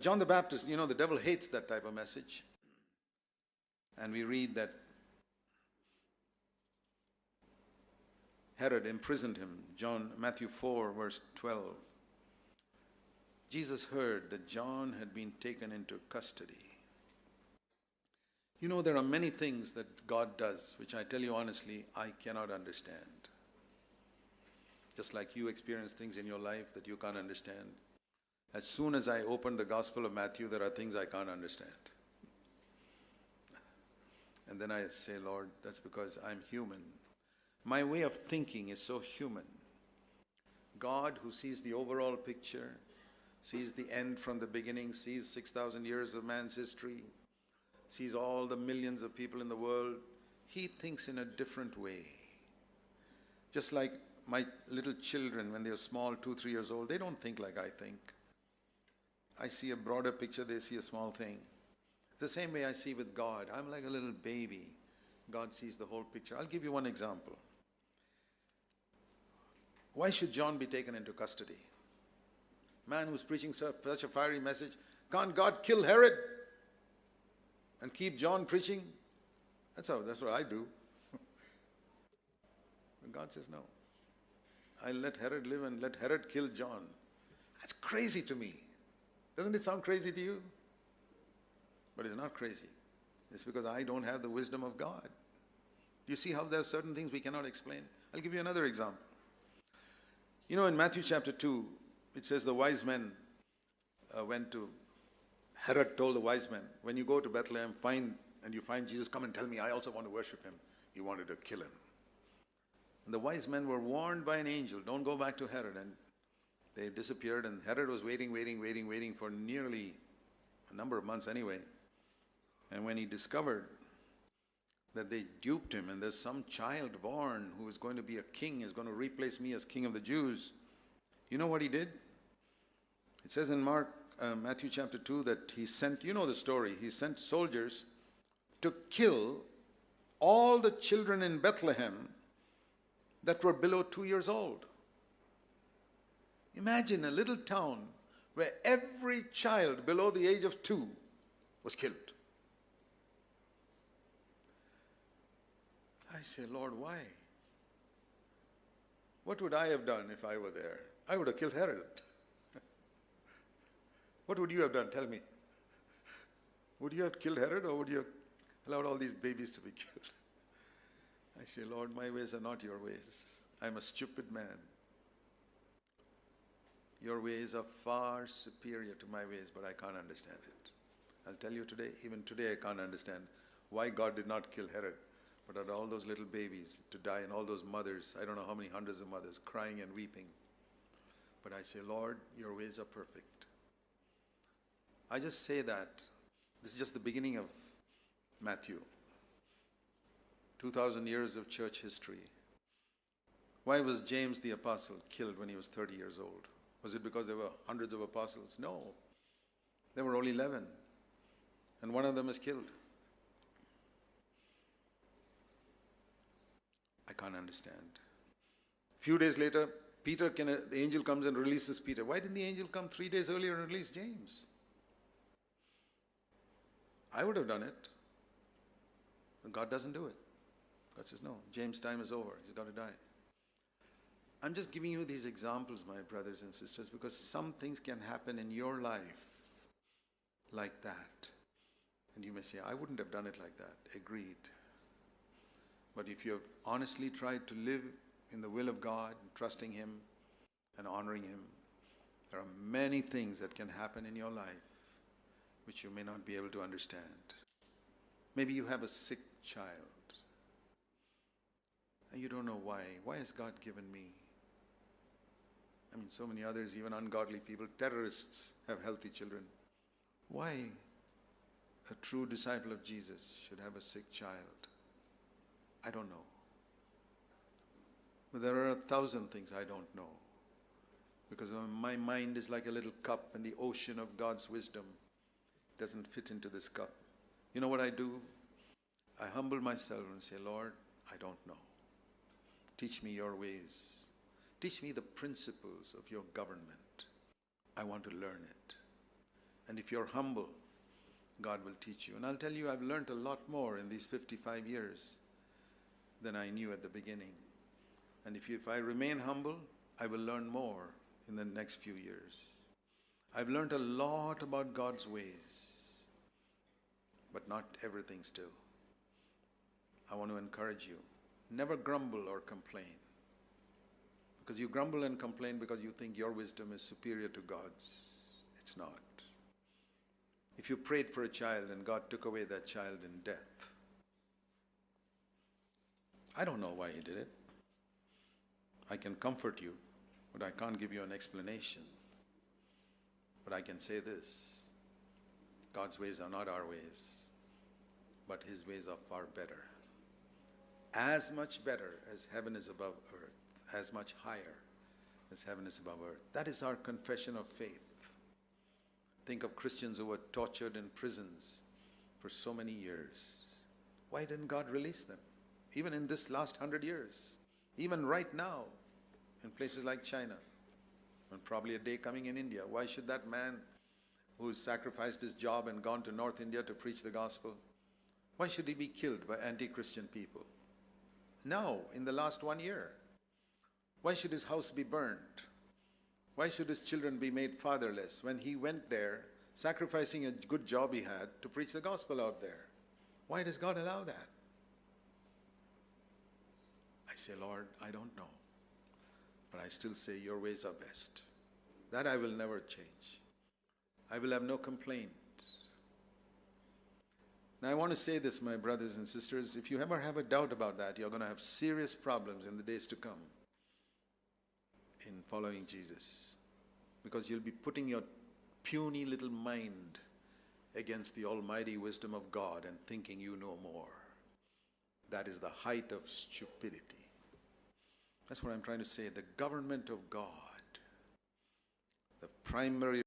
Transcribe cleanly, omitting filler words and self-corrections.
John the Baptist, the devil hates that type of message. And we read that Herod imprisoned him. Matthew 4, verse 12. Jesus heard that John had been taken into custody. There are many things that God does, which I tell you honestly, I cannot understand. Just like you experience things in your life that you can't understand. As soon as I open the Gospel of Matthew, there are things I can't understand. And then I say, Lord, that's because I'm human. My way of thinking is so human. God, who sees the overall picture, sees the end from the beginning, sees 6,000 years of man's history, sees all the millions of people in the world, He thinks in a different way. Just like my little children, when they're small, 2, 3 years old, they don't think like I think. I see a broader picture, they see a small thing. The same way I see with God. I'm like a little baby. God sees the whole picture. I'll give you one example. Why should John be taken into custody? Man who's preaching such a fiery message, can't God kill Herod and keep John preaching? That's what I do. And God says no. I'll let Herod live and let Herod kill John. That's crazy to me. Doesn't it sound crazy to you? But it's not crazy. It's because I don't have the wisdom of God. Do you see how there are certain things we cannot explain? I'll give you another example. In Matthew chapter 2, it says the wise men went to, Herod told the wise men, when you go to Bethlehem, you find Jesus, come and tell me, I also want to worship him. He wanted to kill him. And the wise men were warned by an angel, don't go back to Herod. And they disappeared, and Herod was waiting for nearly a number of months anyway. And when he discovered that they duped him and there's some child born who is going to be a king, is going to replace me as king of the Jews, you know what he did? It says in Matthew chapter 2 that he sent, you know the story, he sent soldiers to kill all the children in Bethlehem that were below 2 years old. Imagine a little town where every child below the age of 2 was killed. I say, Lord, why? What would I have done if I were there? I would have killed Herod. What would you have done? Tell me. Would you have killed Herod, or would you have allowed all these babies to be killed? I say, Lord, my ways are not your ways. I'm a stupid man. Your ways are far superior to my ways, but I can't understand it. I'll tell you today, even today I can't understand why God did not kill Herod, but had all those little babies to die and all those mothers, I don't know how many hundreds of mothers, crying and weeping. But I say, Lord, your ways are perfect. I just say that. This is just the beginning of Matthew. 2,000 years of church history. Why was James the apostle killed when he was 30 years old? Was it because there were hundreds of apostles? No. There were only 11. And one of them is killed. I can't understand. A few days later, the angel comes and releases Peter. Why didn't the angel come 3 days earlier and release James? I would have done it. But God doesn't do it. God says, no, James' time is over. He's got to die. I'm just giving you these examples, my brothers and sisters, because some things can happen in your life like that. And you may say, I wouldn't have done it like that. Agreed. But if you have honestly tried to live in the will of God, trusting Him and honoring Him, there are many things that can happen in your life which you may not be able to understand. Maybe you have a sick child and you don't know why. Why has God given me? So many others, even ungodly people, terrorists have healthy children. Why a true disciple of Jesus should have a sick child? I don't know. But there are 1,000 things I don't know. Because my mind is like a little cup, and the ocean of God's wisdom doesn't fit into this cup. You know what I do? I humble myself and say, Lord, I don't know. Teach me your ways. Teach me the principles of your government. I want to learn it. And if you're humble, God will teach you. And I'll tell you, I've learned a lot more in these 55 years than I knew at the beginning. And if I remain humble, I will learn more in the next few years. I've learned a lot about God's ways, but not everything still. I want to encourage you, never grumble or complain. Because you grumble and complain because you think your wisdom is superior to God's. It's not. If you prayed for a child and God took away that child in death, I don't know why He did it. I can comfort you, but I can't give you an explanation. But I can say this: God's ways are not our ways, but His ways are far better. As much better as heaven is above earth, as much higher as heaven is above earth. That is our confession of faith. Think of Christians who were tortured in prisons for so many years. Why didn't God release them? Even in this last 100 years, even right now, in places like China, and probably a day coming in India, why should that man who sacrificed his job and gone to North India to preach the gospel, why should he be killed by anti-Christian people? Now, in the last 1 year, why should his house be burnt? Why should his children be made fatherless when he went there, sacrificing a good job he had to preach the gospel out there? Why does God allow that? I say, Lord, I don't know. But I still say your ways are best. That I will never change. I will have no complaint. Now I want to say this, my brothers and sisters, if you ever have a doubt about that, you're going to have serious problems in the days to come in following Jesus. Because you'll be putting your puny little mind against the almighty wisdom of God and thinking you know more. That is the height of stupidity. That's what I'm trying to say. The government of God, the primary